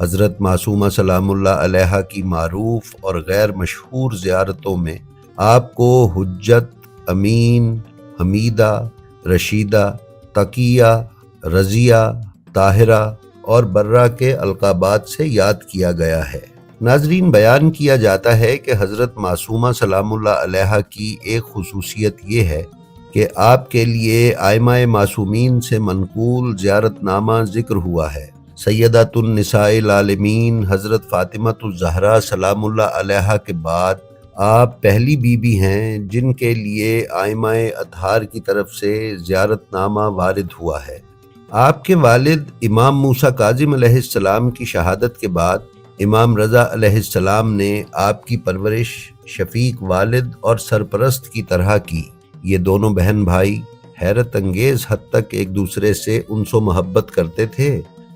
حضرت معصومہ سلام اللہ علیہا کی معروف اور غیر مشہور زیارتوں میں آپ کو حجت، امین، حمیدہ، رشیدہ، تقیہ، رضیہ، طاہرہ اور برہ کے القابات سے یاد کیا گیا ہے۔ ناظرین، بیان کیا جاتا ہے کہ حضرت معصومہ سلام اللہ علیہا کی ایک خصوصیت یہ ہے کہ آپ کے لیے ائمہ معصومین سے منقول زیارت نامہ ذکر ہوا ہے۔ سیدۃ النساء العالمین حضرت فاطمۃ الزہرا سلام اللہ علیہا کے بعد آپ پہلی بیوی ہیں جن کے لیے ائمہ اطہار کی طرف سے زیارت نامہ وارد ہوا ہے۔ آپ کے والد امام موسیٰ کاظم علیہ السلام کی شہادت کے بعد امام رضا علیہ السلام نے آپ کی پرورش شفیق والد اور سرپرست کی طرح کی۔ یہ دونوں بہن بھائی حیرت انگیز حد تک ایک دوسرے سے انس و محبت کرتے تھے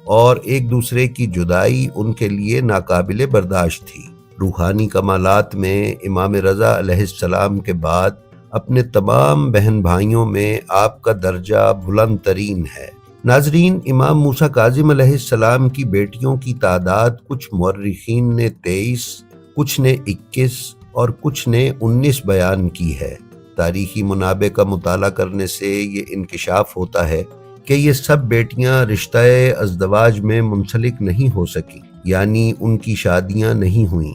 اور ایک دوسرے کی جدائی ان کے لیے ناقابل برداشت تھی۔ روحانی کمالات میں امام رضا علیہ السلام کے بعد اپنے تمام بہن بھائیوں میں آپ کا درجہ بلند ترین ہے۔ ناظرین، امام موسیٰ کاظم علیہ السلام کی بیٹیوں کی تعداد کچھ مورخین نے 23، کچھ نے 21 اور کچھ نے 19 بیان کی ہے۔ تاریخی منابع کا مطالعہ کرنے سے یہ انکشاف ہوتا ہے کہ یہ سب بیٹیاں رشتہ ازدواج میں منسلک نہیں ہو سکیں، یعنی ان کی شادیاں نہیں ہوئیں۔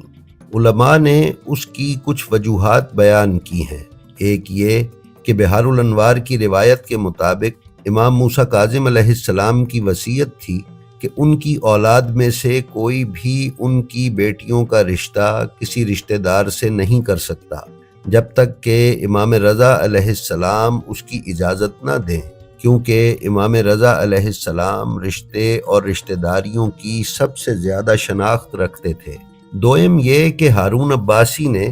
علماء نے اس کی کچھ وجوہات بیان کی ہیں۔ ایک یہ کہ بحار الانوار کی روایت کے مطابق امام موسیٰ کاظم علیہ السلام کی وصیت تھی کہ ان کی اولاد میں سے کوئی بھی ان کی بیٹیوں کا رشتہ کسی رشتہ دار سے نہیں کر سکتا جب تک کہ امام رضا علیہ السلام اس کی اجازت نہ دیں، کیونکہ امام رضا علیہ السلام رشتے اور رشتہ داریوں کی سب سے زیادہ شناخت رکھتے تھے۔ دوئم یہ کہ ہارون عباسی نے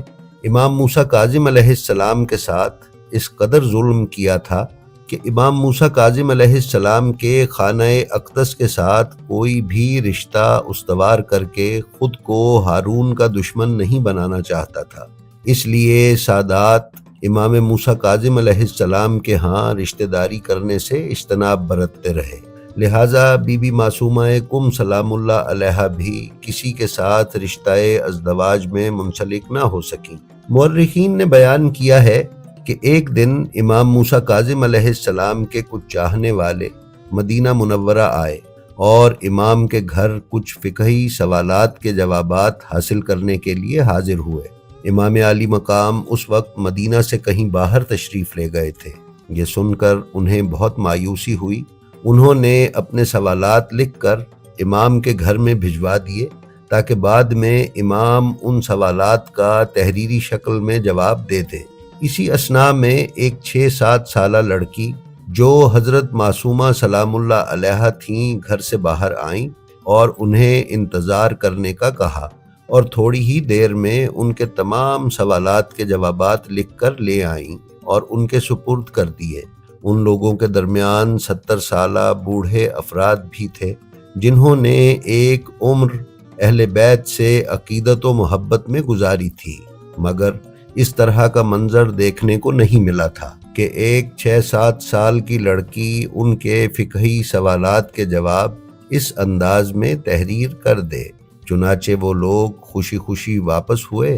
امام موسیٰ کاظم علیہ السلام کے ساتھ اس قدر ظلم کیا تھا کہ امام موسیٰ کاظم علیہ السلام کے خانہ اقدس کے ساتھ کوئی بھی رشتہ استوار کر کے خود کو ہارون کا دشمن نہیں بنانا چاہتا تھا۔ اس لیے سادات امام موسیٰ کاظم علیہ السلام کے ہاں رشتہ داری کرنے سے اجتناب برتتے رہے۔ لہٰذا بی بی معصومہ کم سلام اللہ علیہا بھی کسی کے ساتھ رشتہ ازدواج میں منسلک نہ ہو سکیں۔ مورخین نے بیان کیا ہے کہ ایک دن امام موسیٰ کاظم علیہ السلام کے کچھ چاہنے والے مدینہ منورہ آئے اور امام کے گھر کچھ فقہی سوالات کے جوابات حاصل کرنے کے لیے حاضر ہوئے۔ امام عالی مقام اس وقت مدینہ سے کہیں باہر تشریف لے گئے تھے۔ یہ سن کر انہیں بہت مایوسی ہوئی۔ انہوں نے اپنے سوالات لکھ کر امام کے گھر میں بھجوا دیے تاکہ بعد میں امام ان سوالات کا تحریری شکل میں جواب دے دیں۔ اسی اثناء میں ایک 6-7 سالہ لڑکی جو حضرت معصومہ سلام اللہ علیہا تھیں گھر سے باہر آئیں اور انہیں انتظار کرنے کا کہا اور تھوڑی ہی دیر میں ان کے تمام سوالات کے جوابات لکھ کر لے آئیں اور ان کے سپرد کر دیے۔ ان لوگوں کے درمیان 70 سالہ بوڑھے افراد بھی تھے جنہوں نے ایک عمر اہل بیت سے عقیدت و محبت میں گزاری تھی، مگر اس طرح کا منظر دیکھنے کو نہیں ملا تھا کہ ایک 6-7 سال کی لڑکی ان کے فقہی سوالات کے جواب اس انداز میں تحریر کر دے۔ چنانچہ وہ لوگ خوشی خوشی واپس ہوئے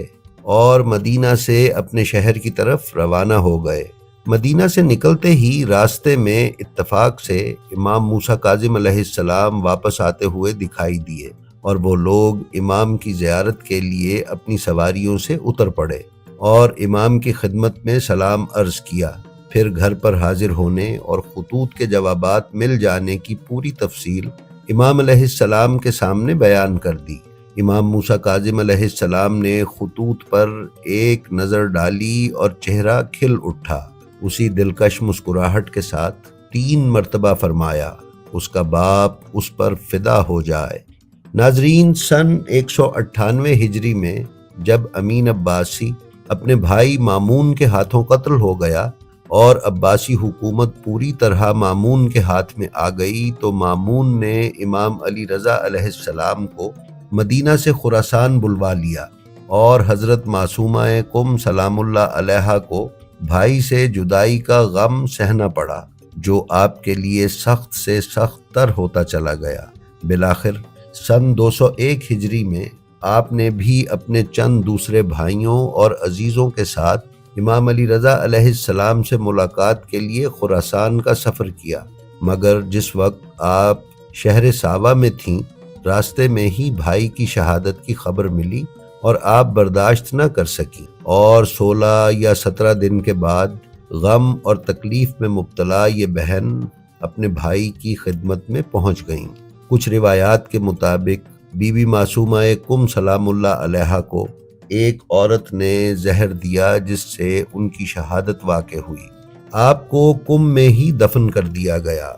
اور مدینہ سے اپنے شہر کی طرف روانہ ہو گئے۔ مدینہ سے نکلتے ہی راستے میں اتفاق سے امام موسیٰ کاظم علیہ السلام واپس آتے ہوئے دکھائی دیے اور وہ لوگ امام کی زیارت کے لیے اپنی سواریوں سے اتر پڑے اور امام کی خدمت میں سلام عرض کیا۔ پھر گھر پر حاضر ہونے اور خطوط کے جوابات مل جانے کی پوری تفصیل امام علیہ السلام کے سامنے بیان کر دی۔ امام موسیٰ کاظم علیہ السلام نے خطوط پر ایک نظر ڈالی اور چہرہ کھل اٹھا۔ اسی دلکش مسکراہٹ کے ساتھ 3 مرتبہ فرمایا، اس کا باپ اس پر فدا ہو جائے۔ ناظرین، سن 198 ہجری میں جب امین عباسی اپنے بھائی مامون کے ہاتھوں قتل ہو گیا اور عباسی حکومت پوری طرح مامون کے ہاتھ میں آ گئی تو مامون نے امام علی رضا علیہ السلام کو مدینہ سے خراسان بلوا لیا اور حضرت معصومہ قم سلام اللہ علیہا کو بھائی سے جدائی کا غم سہنا پڑا جو آپ کے لیے سخت سے سخت تر ہوتا چلا گیا۔ بالآخر سن 201 ہجری میں آپ نے بھی اپنے چند دوسرے بھائیوں اور عزیزوں کے ساتھ امام علی رضا علیہ السلام سے ملاقات کے لیے خراسان کا سفر کیا، مگر جس وقت آپ شہر ساوا میں تھیں، راستے میں ہی بھائی کی شہادت کی خبر ملی اور آپ برداشت نہ کر سکیں اور 16 یا 17 دن کے بعد غم اور تکلیف میں مبتلا یہ بہن اپنے بھائی کی خدمت میں پہنچ گئیں۔ کچھ روایات کے مطابق بی بی معصومہ کم سلام اللہ علیہا کو ایک عورت نے زہر دیا جس سے ان کی شہادت واقع ہوئی۔ آپ کو کم میں ہی دفن کر دیا گیا۔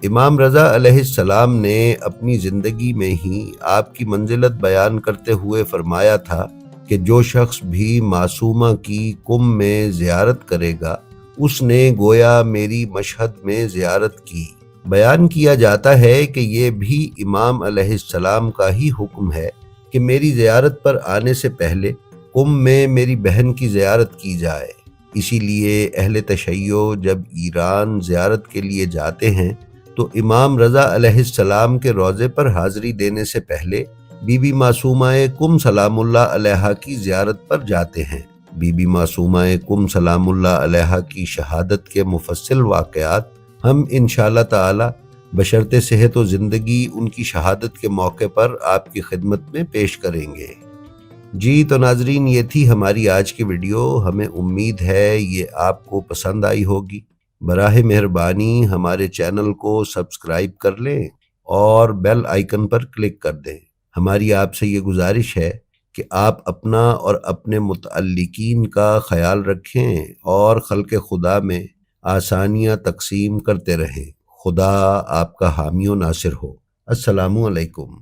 امام رضا علیہ السلام نے اپنی زندگی میں ہی آپ کی منزلت بیان کرتے ہوئے فرمایا تھا کہ جو شخص بھی معصومہ کی کم میں زیارت کرے گا اس نے گویا میری مشہد میں زیارت کی۔ بیان کیا جاتا ہے کہ یہ بھی امام علیہ السلام کا ہی حکم ہے کہ میری زیارت پر آنے سے پہلے کم میں میری بہن کی زیارت کی جائے۔ اسی لیے اہل تشیع جب ایران زیارت کے لیے جاتے ہیں تو امام رضا علیہ السلام کے روضے پر حاضری دینے سے پہلے بی بی معصومہ کم سلام اللہ علیہا کی زیارت پر جاتے ہیں۔ بی بی معصومہ کم سلام اللہ علیہا کی شہادت کے مفصل واقعات ہم انشاءاللہ تعالی بشرط صحت و زندگی ان کی شہادت کے موقع پر آپ کی خدمت میں پیش کریں گے۔ جی تو ناظرین، یہ تھی ہماری آج کی ویڈیو۔ ہمیں امید ہے یہ آپ کو پسند آئی ہوگی۔ براہ مہربانی ہمارے چینل کو سبسکرائب کر لیں اور بیل آئیکن پر کلک کر دیں۔ ہماری آپ سے یہ گزارش ہے کہ آپ اپنا اور اپنے متعلقین کا خیال رکھیں اور خلق خدا میں آسانیاں تقسیم کرتے رہیں۔ خدا آپ کا حامی و ناصر ہو۔ السلام علیکم۔